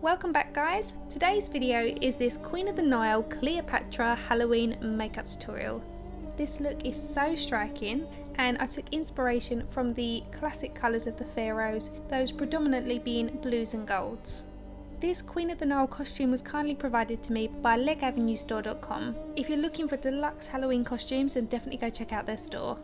Welcome back guys! Today's video is this Queen of the Nile Cleopatra Halloween makeup tutorial. This look is so striking and I took inspiration from the classic colours of the pharaohs, those predominantly being blues and golds. This Queen of the Nile costume was kindly provided to me by legavenuestore.com. If you're looking for deluxe Halloween costumes, then definitely go check out their store.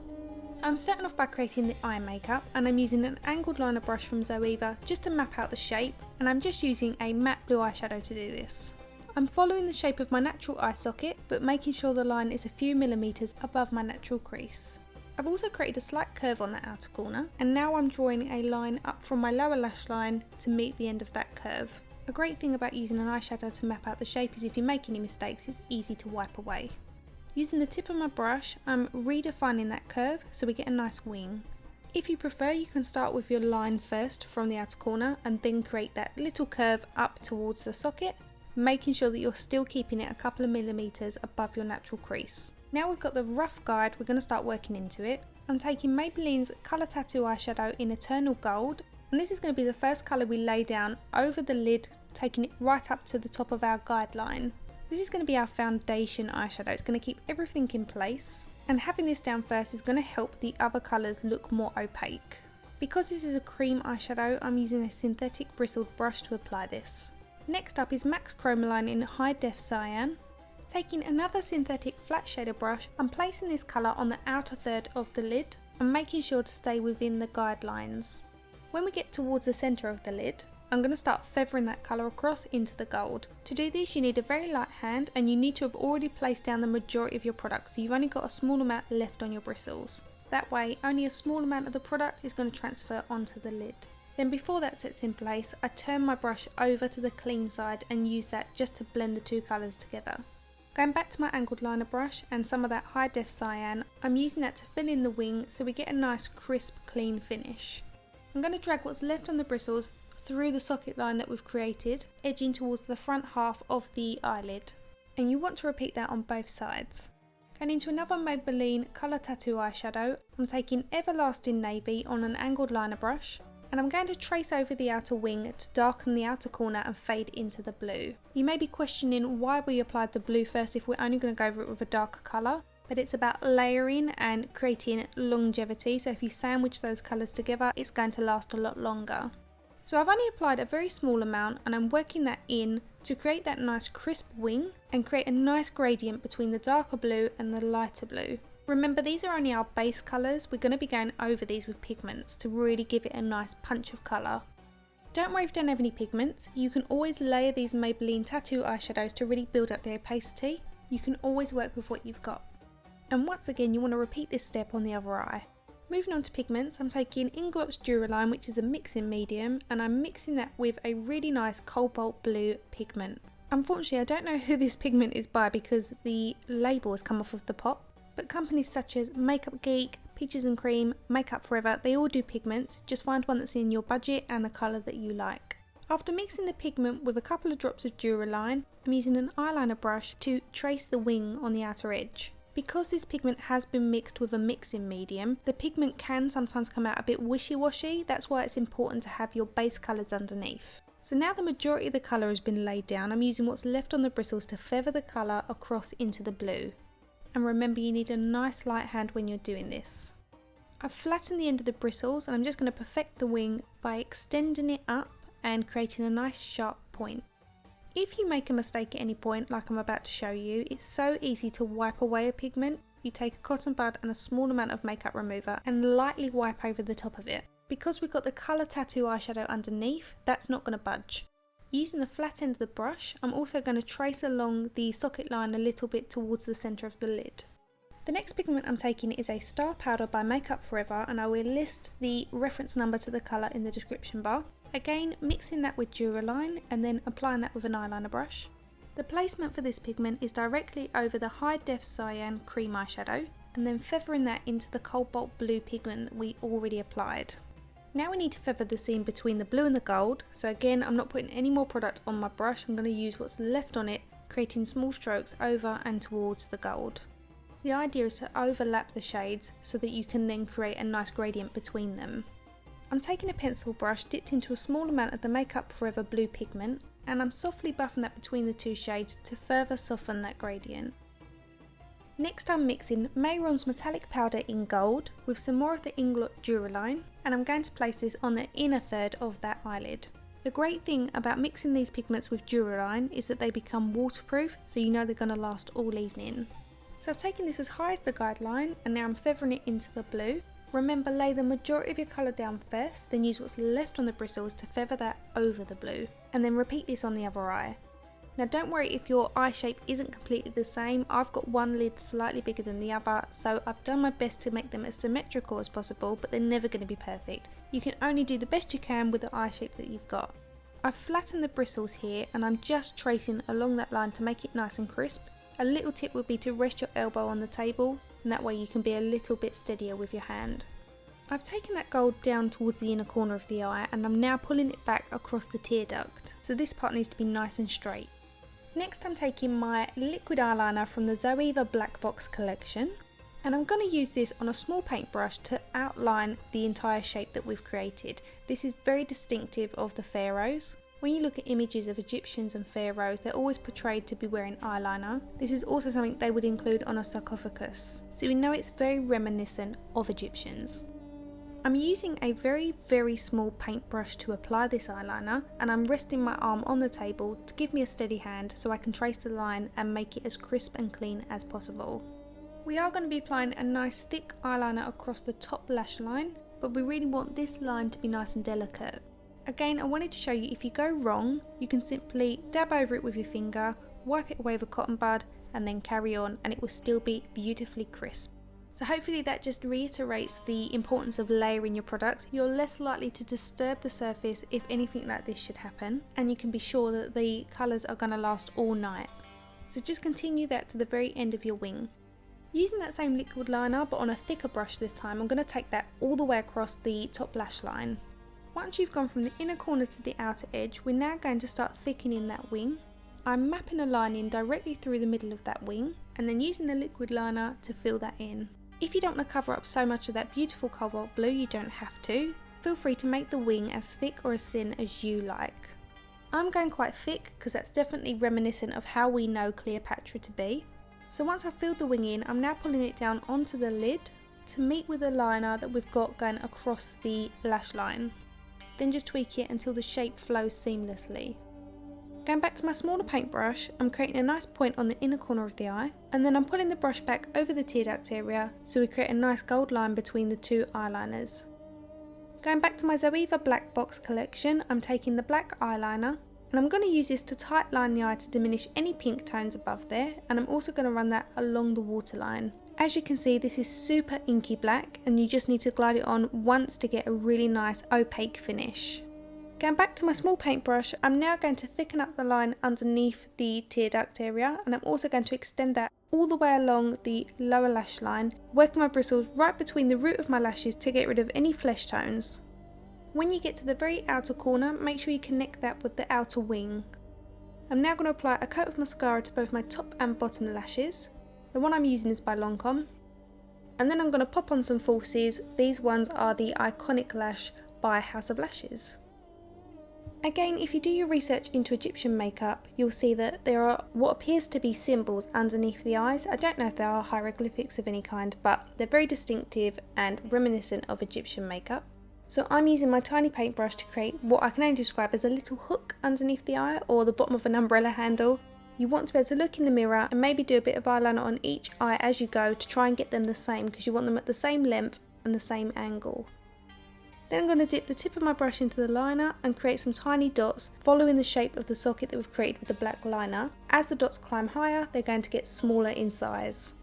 I'm starting off by creating the eye makeup, and I'm using an angled liner brush from ZOEVA just to map out the shape, and I'm just using a matte blue eyeshadow to do this. I'm following the shape of my natural eye socket, but making sure the line is a few millimetres above my natural crease. I've also created a slight curve on that outer corner, and now I'm drawing a line up from my lower lash line to meet the end of that curve. A great thing about using an eyeshadow to map out the shape is if you make any mistakes, it's easy to wipe away. Using the tip of my brush, I'm redefining that curve so we get a nice wing. If you prefer, you can start with your line first from the outer corner and then create that little curve up towards the socket, making sure that you're still keeping it a couple of millimetres above your natural crease. Now we've got the rough guide, we're going to start working into it. I'm taking Maybelline's Colour Tattoo eyeshadow in Eternal Gold, and this is going to be the first colour we lay down over the lid, taking it right up to the top of our guideline. This is going to be our foundation eyeshadow. It's going to keep everything in place, and having this down first is going to help the other colours look more opaque. Because this is a cream eyeshadow, I'm using a synthetic bristled brush to apply this. Next up is MAC's Chromaline in High Def Cyan. Taking another synthetic flat shader brush, I'm placing this colour on the outer third of the lid and making sure to stay within the guidelines. When we get towards the centre of the lid, I'm going to start feathering that colour across into the gold. To do this you need a very light hand, and you need to have already placed down the majority of your product, so you've only got a small amount left on your bristles. That way only a small amount of the product is going to transfer onto the lid. Then before that sets in place, I turn my brush over to the clean side and use that just to blend the two colours together. Going back to my angled liner brush and some of that high def cyan, I'm using that to fill in the wing so we get a nice crisp clean finish. I'm going to drag what's left on the bristles through the socket line that we've created, edging towards the front half of the eyelid. And you want to repeat that on both sides. Going into another Maybelline Colour Tattoo eyeshadow, I'm taking Everlasting Navy on an angled liner brush, and I'm going to trace over the outer wing to darken the outer corner and fade into the blue. You may be questioning why we applied the blue first if we're only going to go over it with a darker colour, but it's about layering and creating longevity, so if you sandwich those colours together, it's going to last a lot longer. So I've only applied a very small amount, and I'm working that in to create that nice crisp wing and create a nice gradient between the darker blue and the lighter blue. Remember, these are only our base colours, we're going to be going over these with pigments to really give it a nice punch of colour. Don't worry if you don't have any pigments, you can always layer these Maybelline tattoo eyeshadows to really build up the opacity. You can always work with what you've got. And once again, you want to repeat this step on the other eye. Moving on to pigments, I'm taking Inglot Duraline, which is a mixing medium, and I'm mixing that with a really nice cobalt blue pigment. Unfortunately, I don't know who this pigment is by because the label has come off of the pot, but companies such as Makeup Geek, Peaches and Cream, Makeup Forever, they all do pigments. Just find one that's in your budget and the colour that you like. After mixing the pigment with a couple of drops of Duraline, I'm using an eyeliner brush to trace the wing on the outer edge. Because this pigment has been mixed with a mixing medium, the pigment can sometimes come out a bit wishy-washy. That's why it's important to have your base colours underneath. So now the majority of the colour has been laid down, I'm using what's left on the bristles to feather the colour across into the blue. And remember, you need a nice light hand when you're doing this. I've flattened the end of the bristles, and I'm just going to perfect the wing by extending it up and creating a nice sharp point. If you make a mistake at any point, like I'm about to show you, it's so easy to wipe away a pigment. You take a cotton bud and a small amount of makeup remover and lightly wipe over the top of it. Because we've got the Colour Tattoo eyeshadow underneath, that's not going to budge. Using the flat end of the brush, I'm also going to trace along the socket line a little bit towards the centre of the lid. The next pigment I'm taking is a Star Powder by Makeup Forever, and I will list the reference number to the colour in the description bar. Again, mixing that with Duraline and then applying that with an eyeliner brush. The placement for this pigment is directly over the High Def Cyan cream eyeshadow, and then feathering that into the cobalt blue pigment that we already applied. Now we need to feather the seam between the blue and the gold, so again I'm not putting any more product on my brush, I'm going to use what's left on it, creating small strokes over and towards the gold. The idea is to overlap the shades so that you can then create a nice gradient between them. I'm taking a pencil brush dipped into a small amount of the Makeup Forever blue pigment, and I'm softly buffing that between the two shades to further soften that gradient. Next I'm mixing Mehron's metallic powder in gold with some more of the Inglot Duraline, and I'm going to place this on the inner third of that eyelid. The great thing about mixing these pigments with Duraline is that they become waterproof, so you know they're going to last all evening. So I've taken this as high as the guideline, and now I'm feathering it into the blue. Remember, lay the majority of your colour down first, then use what's left on the bristles to feather that over the blue, and then repeat this on the other eye. Now don't worry if your eye shape isn't completely the same. I've got one lid slightly bigger than the other, so I've done my best to make them as symmetrical as possible, but they're never going to be perfect. You can only do the best you can with the eye shape that you've got. I've flattened the bristles here, and I'm just tracing along that line to make it nice and crisp. A little tip would be to rest your elbow on the table, and that way you can be a little bit steadier with your hand. I've taken that gold down towards the inner corner of the eye, and I'm now pulling it back across the tear duct, so this part needs to be nice and straight. Next I'm taking my liquid eyeliner from the ZOEVA Black Box collection, and I'm going to use this on a small paintbrush to outline the entire shape that we've created. This is very distinctive of the pharaohs. When you look at images of Egyptians and pharaohs, they're always portrayed to be wearing eyeliner. This is also something they would include on a sarcophagus, so we know it's very reminiscent of Egyptians. I'm using a very small paintbrush to apply this eyeliner, and I'm resting my arm on the table to give me a steady hand so I can trace the line and make it as crisp and clean as possible. We are going to be applying a nice thick eyeliner across the top lash line, but we really want this line to be nice and delicate. Again, I wanted to show you if you go wrong, you can simply dab over it with your finger, wipe it away with a cotton bud, and then carry on, and it will still be beautifully crisp. So hopefully that just reiterates the importance of layering your products. You're less likely to disturb the surface if anything like this should happen, and you can be sure that the colours are going to last all night. So just continue that to the very end of your wing. Using that same liquid liner but on a thicker brush this time, I'm going to take that all the way across the top lash line. Once you've gone from the inner corner to the outer edge, we're now going to start thickening that wing. I'm mapping a line in directly through the middle of that wing, and then using the liquid liner to fill that in. If you don't want to cover up so much of that beautiful cobalt blue, you don't have to. Feel free to make the wing as thick or as thin as you like. I'm going quite thick because that's definitely reminiscent of how we know Cleopatra to be. So once I've filled the wing in, I'm now pulling it down onto the lid to meet with the liner that we've got going across the lash line. Then just tweak it until the shape flows seamlessly. Going back to my smaller paintbrush, I'm creating a nice point on the inner corner of the eye, and then I'm pulling the brush back over the tear duct area so we create a nice gold line between the two eyeliners. Going back to my ZOEVA Black Box collection, I'm taking the black eyeliner, and I'm going to use this to tight line the eye to diminish any pink tones above there, and I'm also going to run that along the waterline. As you can see, this is super inky black, and you just need to glide it on once to get a really nice opaque finish. Going back to my small paintbrush, I'm now going to thicken up the line underneath the tear duct area, and I'm also going to extend that all the way along the lower lash line, working my bristles right between the root of my lashes to get rid of any flesh tones. When you get to the very outer corner, make sure you connect that with the outer wing. I'm now going to apply a coat of mascara to both my top and bottom lashes. The one I'm using is by Lancome. And then I'm going to pop on some falsies. These ones are the Iconic Lash by House of Lashes. Again, if you do your research into Egyptian makeup, you'll see that there are what appears to be symbols underneath the eyes. I don't know if they are hieroglyphics of any kind, but they're very distinctive and reminiscent of Egyptian makeup. So I'm using my tiny paintbrush to create what I can only describe as a little hook underneath the eye, or the bottom of an umbrella handle. You want to be able to look in the mirror and maybe do a bit of eyeliner on each eye as you go to try and get them the same, because you want them at the same length and the same angle. Then I'm going to dip the tip of my brush into the liner and create some tiny dots following the shape of the socket that we've created with the black liner. As the dots climb higher, they're going to get smaller in size.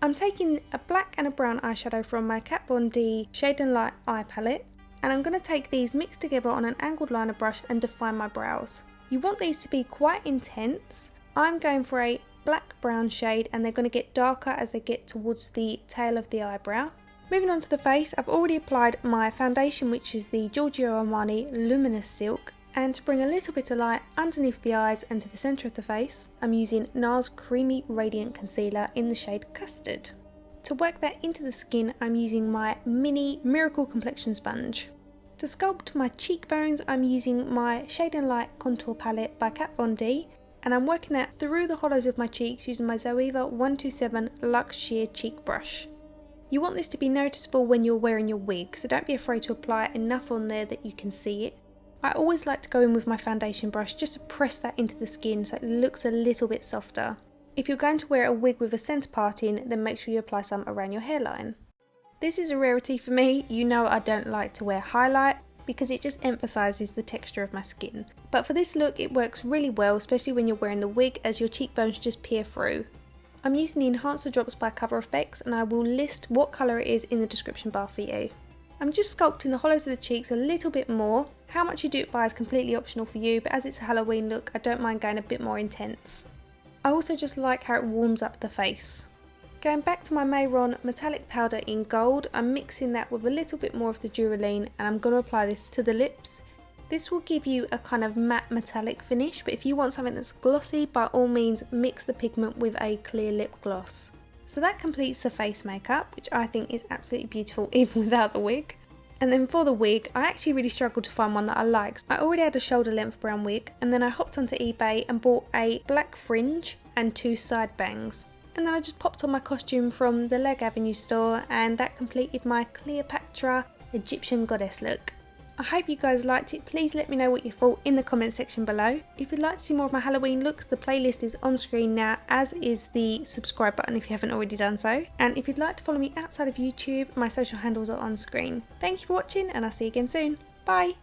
I'm taking a black and a brown eyeshadow from my Kat Von D Shade and Light eye palette, and I'm going to take these mixed together on an angled liner brush and define my brows. You want these to be quite intense. I'm going for a black brown shade, and they're going to get darker as they get towards the tail of the eyebrow. Moving on to the face, I've already applied my foundation, which is the Giorgio Armani Luminous Silk, and to bring a little bit of light underneath the eyes and to the centre of the face, I'm using NARS Creamy Radiant Concealer in the shade Custard. To work that into the skin, I'm using my mini Miracle Complexion Sponge. To sculpt my cheekbones, I'm using my Shade and Light contour palette by Kat Von D, and I'm working that through the hollows of my cheeks using my ZOEVA 127 Luxe Sheer Cheek Brush. You want this to be noticeable when you're wearing your wig, so don't be afraid to apply enough on there that you can see it. I always like to go in with my foundation brush just to press that into the skin so it looks a little bit softer. If you're going to wear a wig with a centre part in, then make sure you apply some around your hairline. This is a rarity for me. You know I don't like to wear highlight because it just emphasises the texture of my skin. But for this look it works really well, especially when you're wearing the wig, as your cheekbones just peer through. I'm using the Enhancer Drops by Cover FX, and I will list what colour it is in the description bar for you. I'm just sculpting the hollows of the cheeks a little bit more. How much you do it by is completely optional for you, but as it's a Halloween look, I don't mind going a bit more intense. I also just like how it warms up the face. Going back to my Mehron metallic powder in gold, I'm mixing that with a little bit more of the Duraline, and I'm going to apply this to the lips. This will give you a kind of matte metallic finish, but if you want something that's glossy, by all means mix the pigment with a clear lip gloss. So that completes the face makeup, which I think is absolutely beautiful even without the wig. And then for the wig, I actually really struggled to find one that I liked. I already had a shoulder length brown wig, and then I hopped onto eBay and bought a black fringe and 2 side bangs. And then I just popped on my costume from the Leg Avenue store, and that completed my Cleopatra Egyptian Goddess look. I hope you guys liked it. Please let me know what you thought in the comment section below. If you'd like to see more of my Halloween looks, the playlist is on screen now, as is the subscribe button if you haven't already done so. And if you'd like to follow me outside of YouTube, my social handles are on screen. Thank you for watching, and I'll see you again soon. Bye!